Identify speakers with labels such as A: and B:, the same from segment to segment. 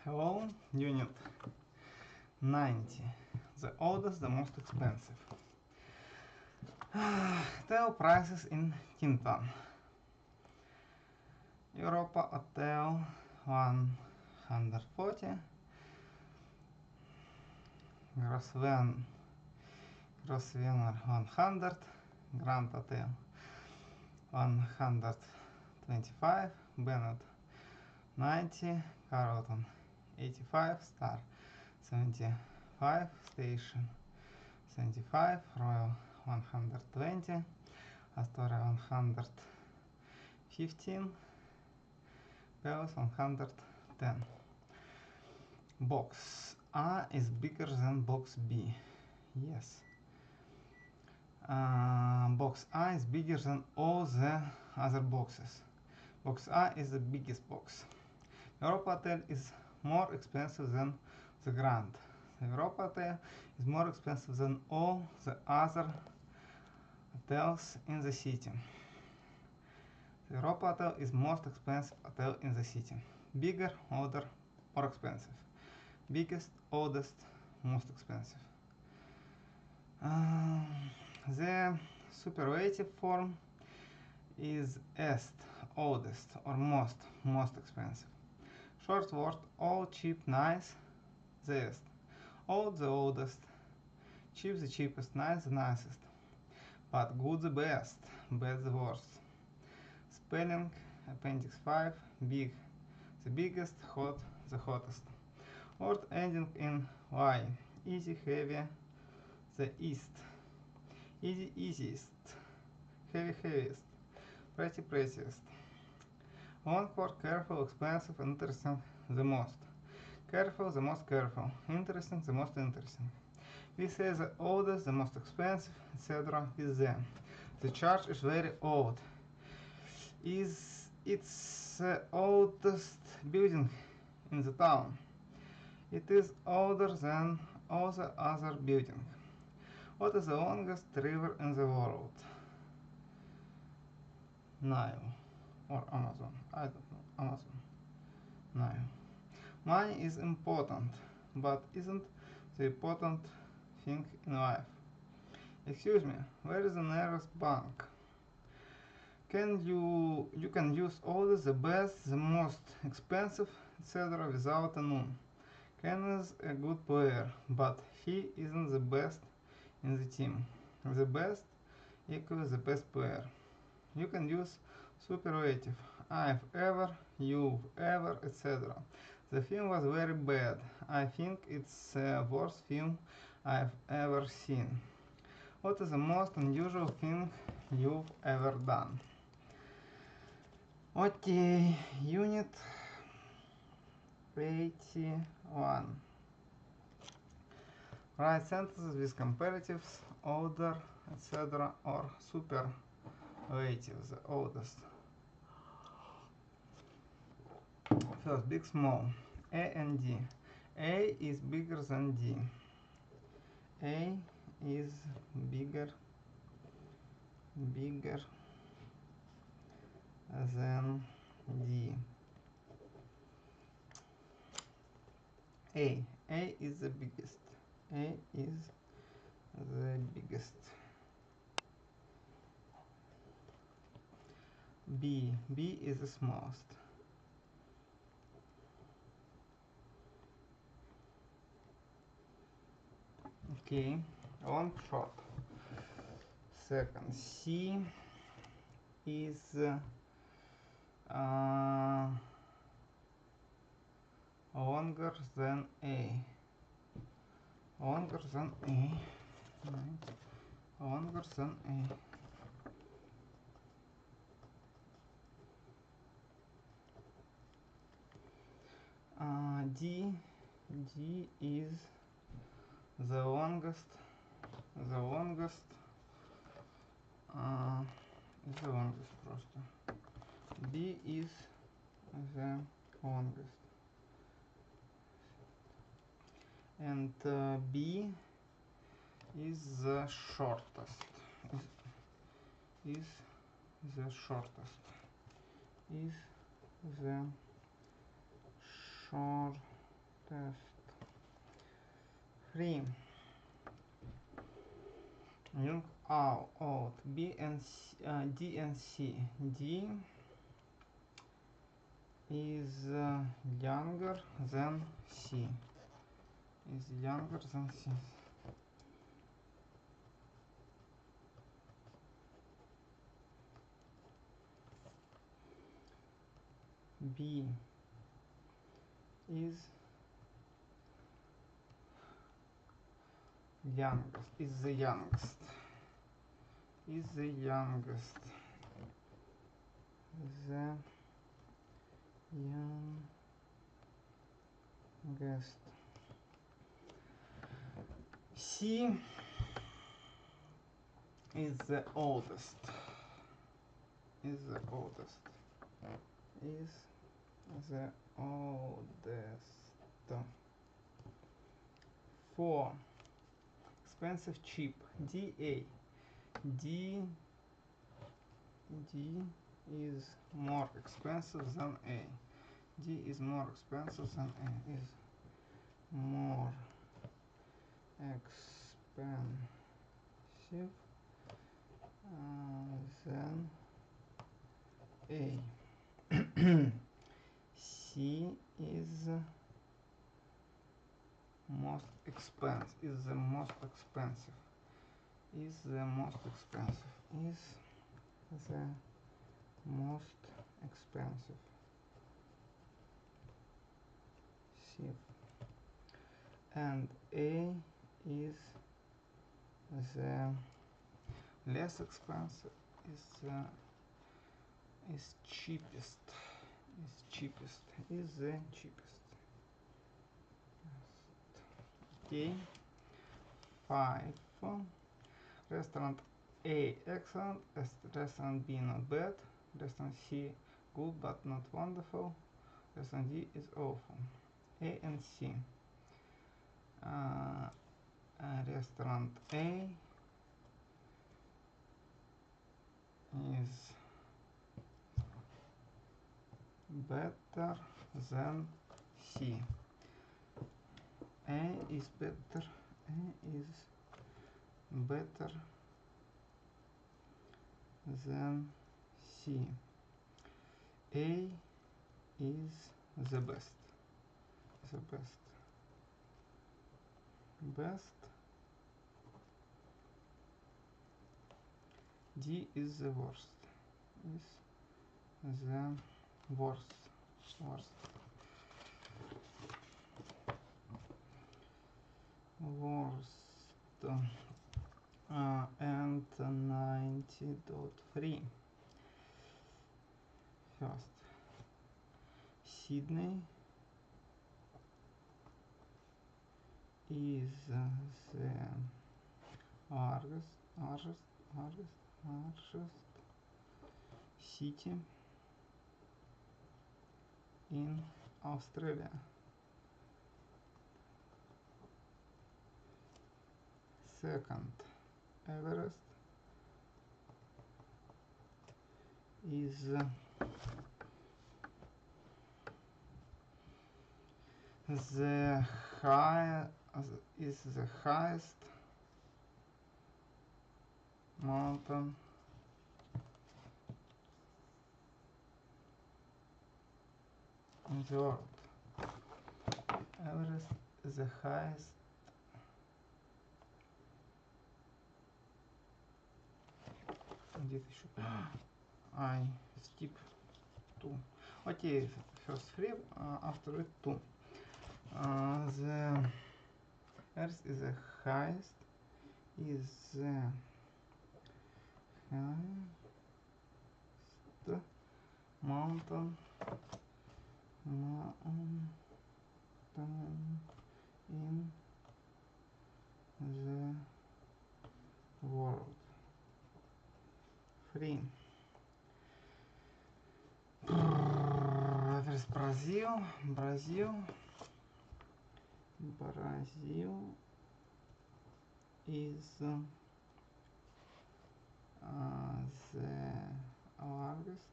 A: Hello, unit 90. The oldest, the most expensive. Hotel prices in Tinton. Europa Hotel 140. Grosvenor 100. Grand Hotel 125. Bennett 90. Carlton 85. Star 75. Station 75. Royal 120. Astoria 115. Palace 110. Box A is bigger than box B. Yes. Box A is bigger than all the other boxes. Box A is the biggest box. Europa Hotel is more expensive than the Grand. The Europa Hotel is more expensive than all the other hotels in the city. The Europa Hotel is most expensive hotel in the city. Bigger, older, more expensive. Biggest, oldest, most expensive. The superlative form is est, oldest, or most expensive. Short word, old, cheap, nice, the est. Old, the oldest. Cheap, the cheapest. Nice, the nicest. But good, the best. Bad, the worst. Spelling, appendix 5. Big, the biggest. Hot, the hottest. Word ending in y. Easy, heavy, the east. Easy, easiest. Heavy, heaviest. Pretty, prettiest. Long word, careful, expensive, interesting, the most. Careful, the most careful. Interesting, the most interesting. We say the oldest, the most expensive, etc. with them. The church is very old. It's the oldest building in the town. It is older than all the other buildings. What is the longest river in the world? Nile or Amazon. I don't know. Amazon. Nile. Money is important, but isn't the important thing in life. Excuse me, where is the nearest bank? You can use always the best, the most expensive, etc. without a none. Ken is a good player, but he isn't the best in the team. The best equals the best player. You can use superlative. I've ever, you've ever, etc. The film was very bad. I think it's the worst film I've ever seen. What is the most unusual thing you've ever done? Okay, unit 81. Write sentences with comparatives, older, etc. or superlatives, the oldest. First, big, small. A and D. A is bigger than D. A is bigger than D. A is the biggest. A is the biggest. B is the smallest. Okay, long, short. Second, C is longer than A. Longer than A. Right. Longer than A. D is the longest. The longest просто. B is the longest. And B is the shortest. Is the shortest. Is the shortest. test 3. Young out B and C, D and C. D is younger than C. Is younger than C. B is youngest. Is the youngest. Is the youngest. The youngest. C is the oldest. Is the oldest. Is the oldest. 4. Expensive, cheap. DA. D is more expensive than A. D is more expensive than A. Is more expensive than A. C is most expensive. Is the most expensive. Is the most expensive. Is the most expensive. C. And A is the less expensive. Is cheapest. Is cheapest. Is the cheapest. Okay. 5. Restaurant A excellent, restaurant B not bad, restaurant C good but not wonderful, restaurant D is awful. A and C. Restaurant A is better than C. A is better. A is better than C. A is the best. The best. Best. D is the worst. Is the worst. Worst. And 90.3. First, Sydney is the largest city in Australia. Second, Everest is the highest mountain in the world. Everest is the highest где-то еще I skip 2. Okay, first 3 after it 2. The Earth is the highest mountain in the world. 3. Everest, Brazil is the largest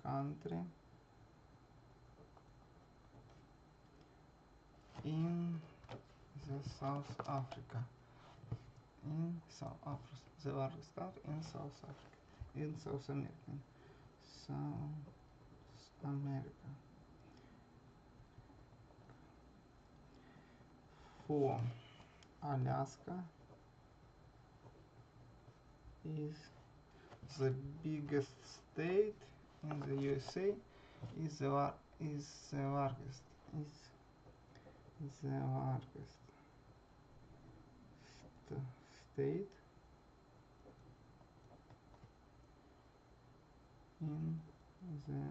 A: country in the South Africa. In South Africa, the largest country in South Africa, in South America. South America. 4. Alaska is the biggest state in the USA. Is the largest state in the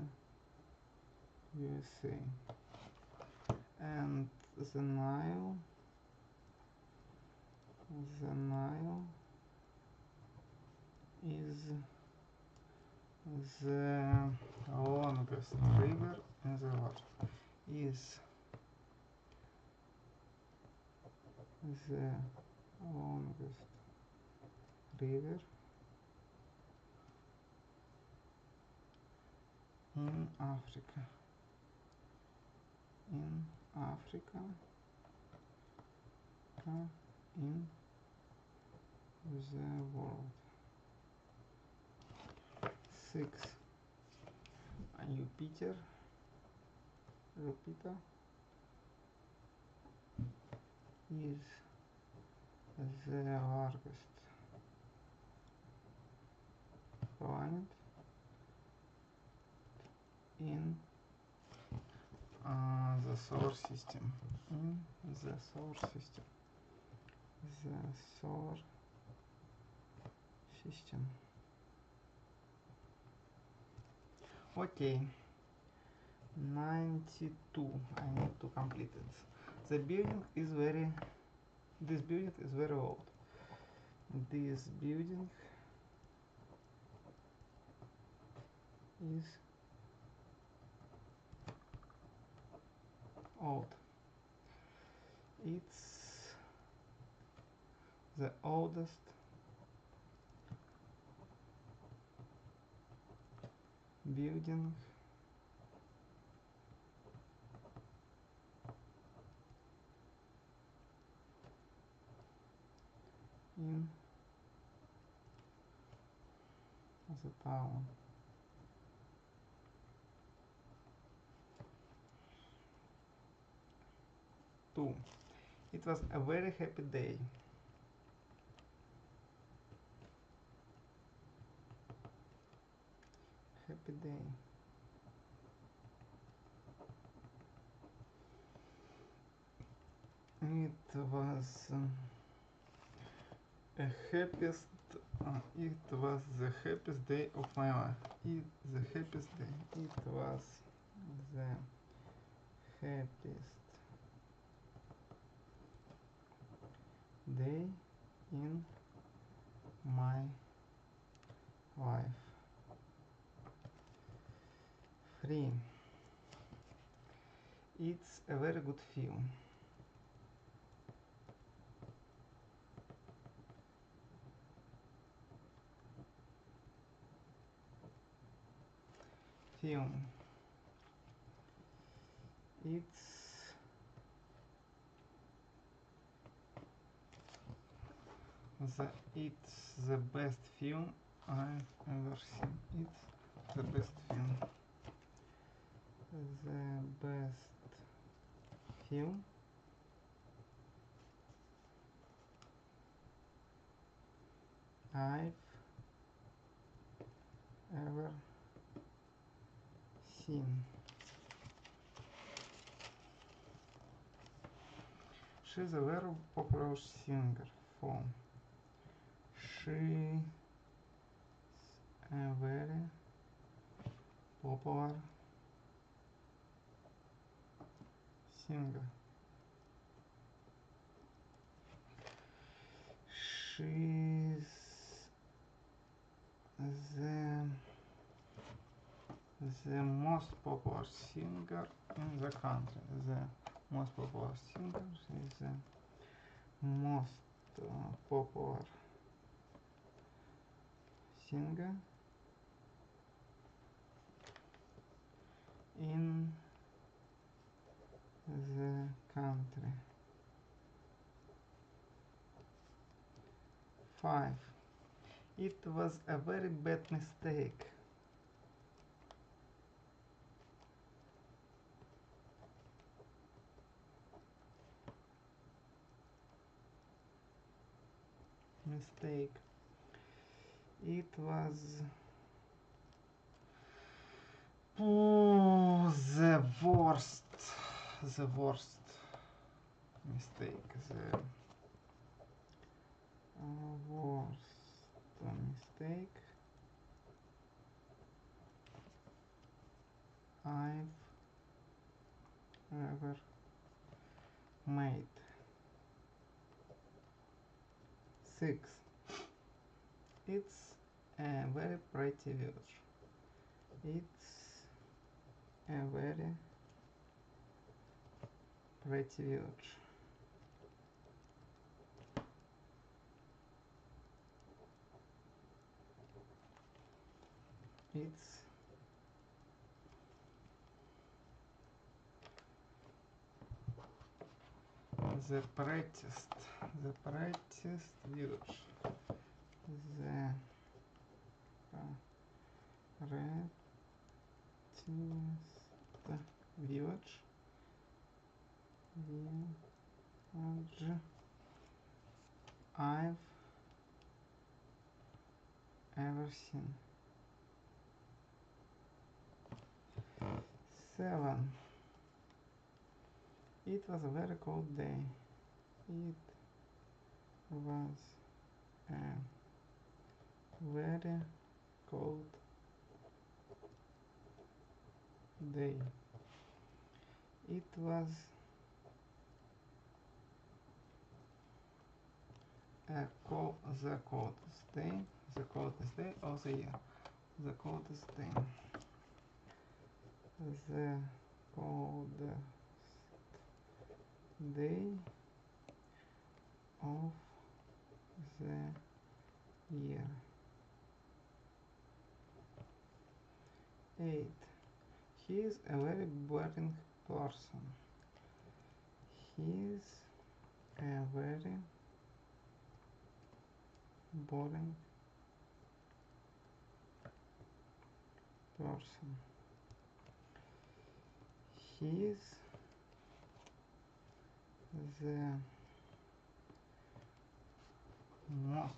A: USA, and the Nile is the longest river in the world. Is the longest river in Africa. In Africa. In the world. 6. Jupiter is the largest planet in the solar system. In the solar system. The solar system. Okay. 92. I need to complete it. This building is very old. This building is old. It's the oldest building in the town. Two. It was a very happy day. Happy day. It was the happiest day of my life. It was the happiest day in my life. 3. It's a very good film. It's the best film I've ever seen. It's the best film. The best film I've ever seen. She's a very popular singer. 4. She's a very popular singer. She's the most popular singer in the country. The most popular singer. She's the most popular singer in the country. 5. It was a very bad mistake. It was the worst mistake. The worst mistake I've ever made. 6. It's a very pretty village. It's a very pretty village. It's the prettiest village. The prettiest village I've ever seen. 7. It was a very cold day. It was a very cold day. It was the coldest day of the year. The coldest day. The coldest day of the year. 8. He is a very boring person. He is a very boring person. He is the most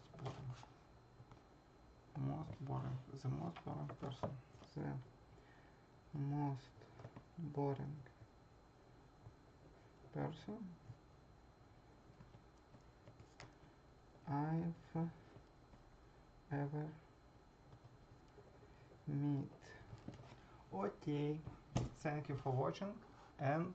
A: boring person. The most boring person I've ever met. Okay, thank you for watching and